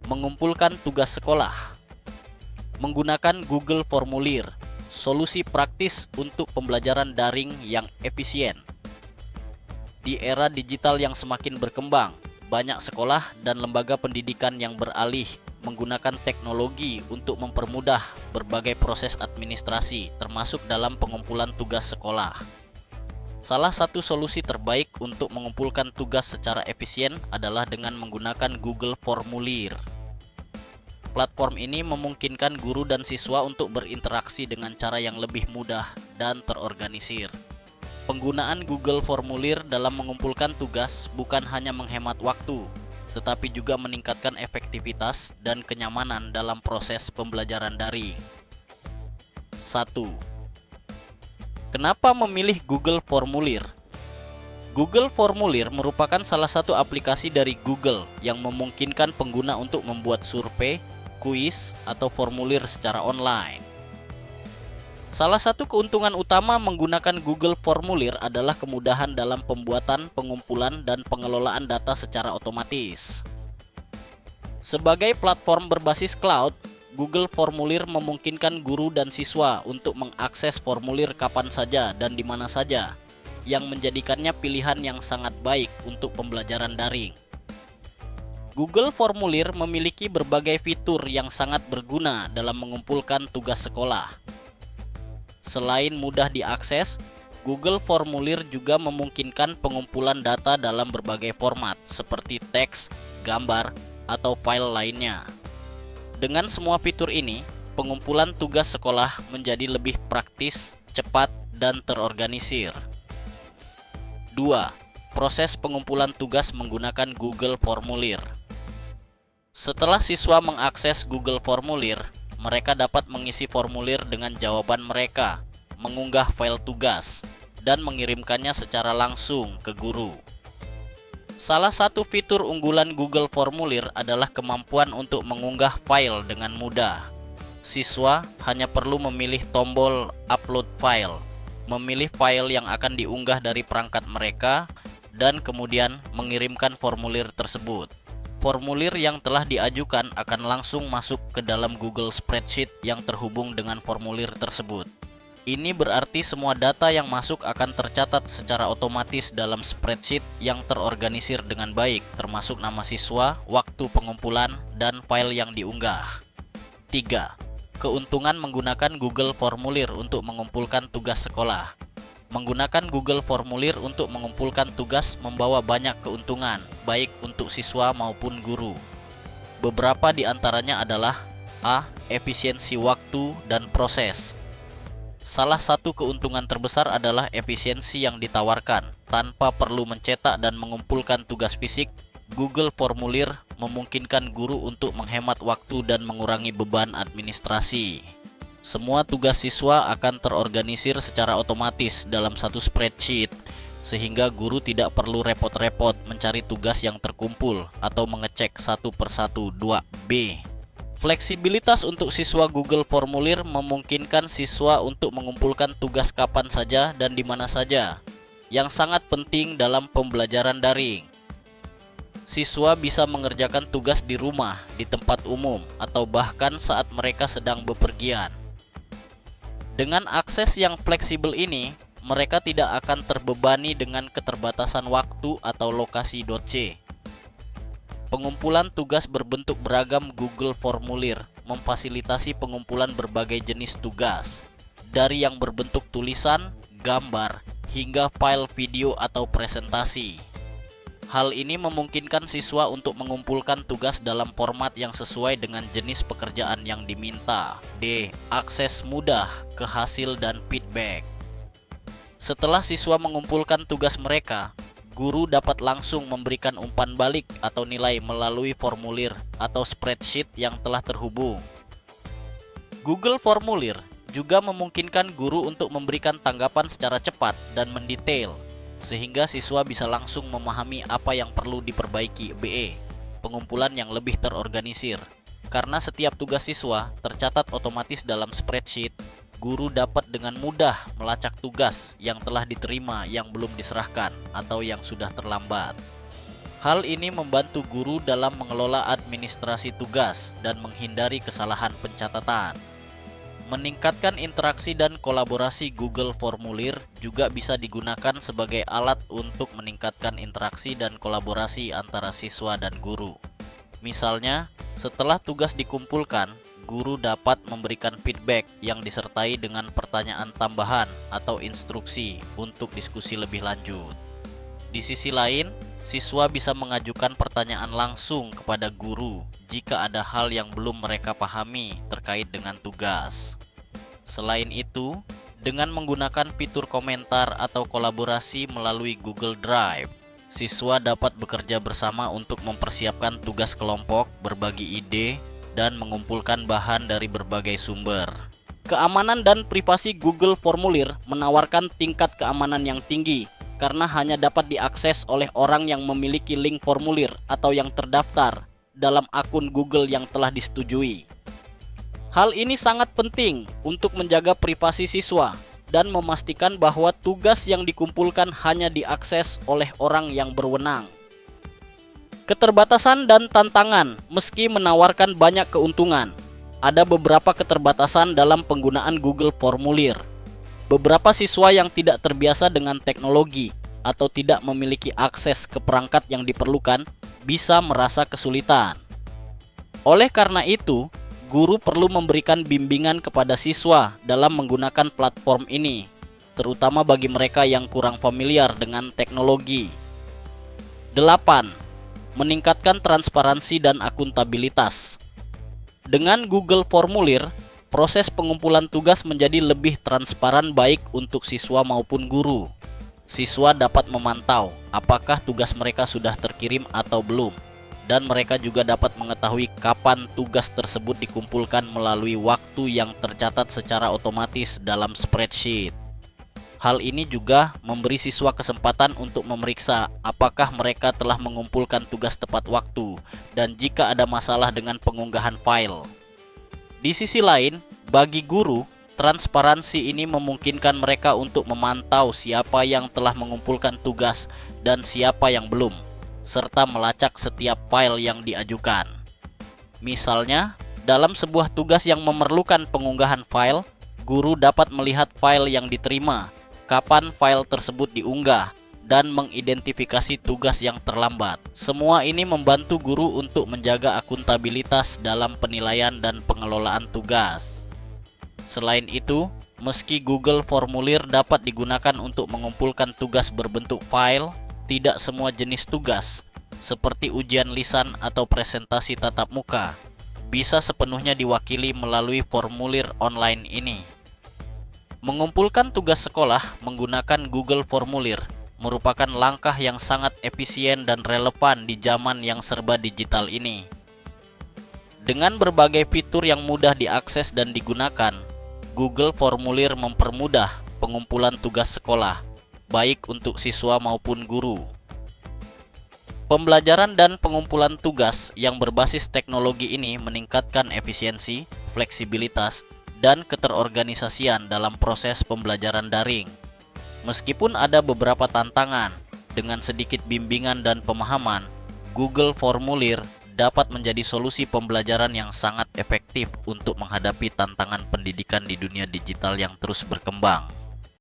Mengumpulkan tugas sekolah. Menggunakan Google Formulir, solusi praktis untuk pembelajaran daring yang efisien. Di era digital yang semakin berkembang, banyak sekolah dan lembaga pendidikan yang beralih menggunakan teknologi untuk mempermudah berbagai proses administrasi, termasuk dalam pengumpulan tugas sekolah. Salah satu solusi terbaik untuk mengumpulkan tugas secara efisien adalah dengan menggunakan Google Formulir. Platform ini memungkinkan guru dan siswa untuk berinteraksi dengan cara yang lebih mudah dan terorganisir. Penggunaan Google Formulir dalam mengumpulkan tugas bukan hanya menghemat waktu, tetapi juga meningkatkan efektivitas dan kenyamanan dalam proses pembelajaran daring. 1. Kenapa memilih Google Formulir? Google Formulir merupakan salah satu aplikasi dari Google yang memungkinkan pengguna untuk membuat survei, kuis, atau formulir secara online. Salah satu keuntungan utama menggunakan Google Formulir adalah kemudahan dalam pembuatan, pengumpulan, dan pengelolaan data secara otomatis. Sebagai platform berbasis cloud, Google Formulir memungkinkan guru dan siswa untuk mengakses formulir kapan saja dan di mana saja, yang menjadikannya pilihan yang sangat baik untuk pembelajaran daring. Google Formulir memiliki berbagai fitur yang sangat berguna dalam mengumpulkan tugas sekolah. Selain mudah diakses, Google Formulir juga memungkinkan pengumpulan data dalam berbagai format seperti teks, gambar, atau file lainnya. Dengan semua fitur ini, pengumpulan tugas sekolah menjadi lebih praktis, cepat, dan terorganisir. 2. Proses pengumpulan tugas menggunakan Google Formulir. Setelah siswa mengakses Google Formulir, mereka dapat mengisi formulir dengan jawaban mereka, mengunggah file tugas, dan mengirimkannya secara langsung ke guru. Salah satu fitur unggulan Google Formulir adalah kemampuan untuk mengunggah file dengan mudah. Siswa hanya perlu memilih tombol upload file, memilih file yang akan diunggah dari perangkat mereka, dan kemudian mengirimkan formulir tersebut. Formulir yang telah diajukan akan langsung masuk ke dalam Google Spreadsheet yang terhubung dengan formulir tersebut. Ini berarti semua data yang masuk akan tercatat secara otomatis dalam spreadsheet yang terorganisir dengan baik, termasuk nama siswa, waktu pengumpulan, dan file yang diunggah. 3. Keuntungan menggunakan Google Formulir untuk mengumpulkan tugas sekolah. Menggunakan Google Formulir untuk mengumpulkan tugas membawa banyak keuntungan, baik untuk siswa maupun guru. Beberapa di antaranya adalah A. Efisiensi waktu dan proses. Salah satu keuntungan terbesar adalah efisiensi yang ditawarkan. Tanpa perlu mencetak dan mengumpulkan tugas fisik, Google Formulir memungkinkan guru untuk menghemat waktu dan mengurangi beban administrasi. Semua tugas siswa akan terorganisir secara otomatis dalam satu spreadsheet, sehingga guru tidak perlu repot-repot mencari tugas yang terkumpul atau mengecek satu persatu. 2B. Fleksibilitas untuk siswa. Google Formulir memungkinkan siswa untuk mengumpulkan tugas kapan saja dan di mana saja, yang sangat penting dalam pembelajaran daring. Siswa bisa mengerjakan tugas di rumah, di tempat umum, atau bahkan saat mereka sedang bepergian. Dengan akses yang fleksibel ini, mereka tidak akan terbebani dengan keterbatasan waktu atau lokasi. C. Pengumpulan tugas berbentuk beragam. Google Formulir memfasilitasi pengumpulan berbagai jenis tugas, dari yang berbentuk tulisan, gambar, hingga file video atau presentasi. Hal ini memungkinkan siswa untuk mengumpulkan tugas dalam format yang sesuai dengan jenis pekerjaan yang diminta. D. Akses mudah ke hasil dan feedback. Setelah siswa mengumpulkan tugas mereka, guru dapat langsung memberikan umpan balik atau nilai melalui formulir atau spreadsheet yang telah terhubung. Google Formulir juga memungkinkan guru untuk memberikan tanggapan secara cepat dan mendetail, sehingga siswa bisa langsung memahami apa yang perlu diperbaiki. BE. Pengumpulan yang lebih terorganisir. Karena setiap tugas siswa tercatat otomatis dalam spreadsheet, guru dapat dengan mudah melacak tugas yang telah diterima yang belum diserahkan atau yang sudah terlambat. Hal ini membantu guru dalam mengelola administrasi tugas dan menghindari kesalahan pencatatan. Meningkatkan interaksi dan kolaborasi Google Formulir juga bisa digunakan sebagai alat untuk meningkatkan interaksi dan kolaborasi antara siswa dan guru. Misalnya, setelah tugas dikumpulkan, guru dapat memberikan feedback yang disertai dengan pertanyaan tambahan atau instruksi untuk diskusi lebih lanjut. Di sisi lain, siswa bisa mengajukan pertanyaan langsung kepada guru jika ada hal yang belum mereka pahami terkait dengan tugas. Selain itu, dengan menggunakan fitur komentar atau kolaborasi melalui Google Drive, siswa dapat bekerja bersama untuk mempersiapkan tugas kelompok, berbagi ide, dan mengumpulkan bahan dari berbagai sumber. Keamanan dan privasi Google Formulir menawarkan tingkat keamanan yang tinggi karena hanya dapat diakses oleh orang yang memiliki link formulir atau yang terdaftar dalam akun Google yang telah disetujui. Hal ini sangat penting untuk menjaga privasi siswa dan memastikan bahwa tugas yang dikumpulkan hanya diakses oleh orang yang berwenang. Keterbatasan dan tantangan. Meski menawarkan banyak keuntungan, ada beberapa keterbatasan dalam penggunaan Google Formulir. Beberapa siswa yang tidak terbiasa dengan teknologi atau tidak memiliki akses ke perangkat yang diperlukan bisa merasa kesulitan. Oleh karena itu, guru perlu memberikan bimbingan kepada siswa dalam menggunakan platform ini, terutama bagi mereka yang kurang familiar dengan teknologi. 8. Meningkatkan transparansi dan akuntabilitas. Dengan Google Formulir, proses pengumpulan tugas menjadi lebih transparan baik untuk siswa maupun guru. Siswa dapat memantau apakah tugas mereka sudah terkirim atau belum, dan mereka juga dapat mengetahui kapan tugas tersebut dikumpulkan melalui waktu yang tercatat secara otomatis dalam spreadsheet. Hal ini juga memberi siswa kesempatan untuk memeriksa apakah mereka telah mengumpulkan tugas tepat waktu dan jika ada masalah dengan pengunggahan file. Di sisi lain, bagi guru, transparansi ini memungkinkan mereka untuk memantau siapa yang telah mengumpulkan tugas dan siapa yang belum, serta melacak setiap file yang diajukan. Misalnya, dalam sebuah tugas yang memerlukan pengunggahan file, guru dapat melihat file yang diterima, kapan file tersebut diunggah, dan mengidentifikasi tugas yang terlambat. Semua ini membantu guru untuk menjaga akuntabilitas dalam penilaian dan pengelolaan tugas. Selain itu, meski Google Formulir dapat digunakan untuk mengumpulkan tugas berbentuk file, tidak semua jenis tugas, seperti ujian lisan atau presentasi tatap muka, bisa sepenuhnya diwakili melalui formulir online ini. Mengumpulkan tugas sekolah menggunakan Google Formulir merupakan langkah yang sangat efisien dan relevan di zaman yang serba digital ini. Dengan berbagai fitur yang mudah diakses dan digunakan, Google Formulir mempermudah pengumpulan tugas sekolah, baik untuk siswa maupun guru. Pembelajaran dan pengumpulan tugas yang berbasis teknologi ini meningkatkan efisiensi, fleksibilitas, dan keterorganisasian dalam proses pembelajaran daring. Meskipun ada beberapa tantangan, dengan sedikit bimbingan dan pemahaman, Google Formulir dapat menjadi solusi pembelajaran yang sangat efektif untuk menghadapi tantangan pendidikan di dunia digital yang terus berkembang.